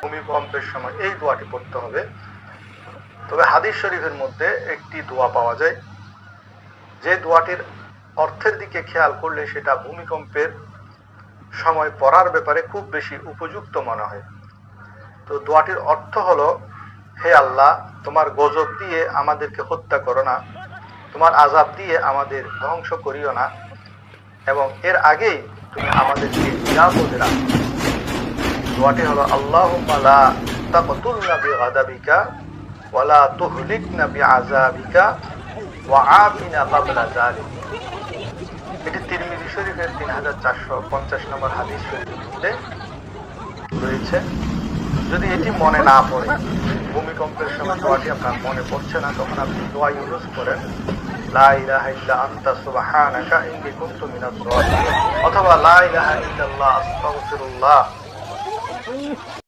ভূমিকম্পের সময় এই দোয়াটি পড়তে হবে। তবে হাদিস শরীফের মধ্যে একটি দোয়া পাওয়া যায়, যে দোয়াটির অর্থের দিকে খেয়াল করলে সেটা ভূমিকম্পের সময় পড়ার ব্যাপারে খুব বেশি উপযুক্ত মনে হয়। তো দোয়াটির অর্থ হলো, হে আল্লাহ, তোমার গজব দিয়ে আমাদেরকে হত্যা করো না, তোমার আযাব দিয়ে আমাদের ধ্বংস করিও না, এবং এর আগেই তুমি আমাদেরকে নিরাপদে রাখো। দোয়াটি হলো, আল্লাহুম্মা লা তাকতুলনা বিগাদাবিকা ওয়া লা তুহলিকনা বিআযাবিকা ওয়া আফিনা ক্বাবলা যালিক। এটি তিরমিজি শরীফের 3450 নম্বর হাদিস শরীফের মধ্যে রয়েছে। যদি এটি মনে না পড়ে, ভূমিকম্পের সময় দোয়াটি আপনার মনে পড়ছে না, তখন আপনি দোয়া ইউজ করেন, লা ইলাহা ইল্লা আনতা সুবহানাকা ইন্নী কুনতু মিনাজ জালিমিন, অথবা লা ইলাহা ইল্লাল্লাহ আস্তাগফিরুল্লাহ।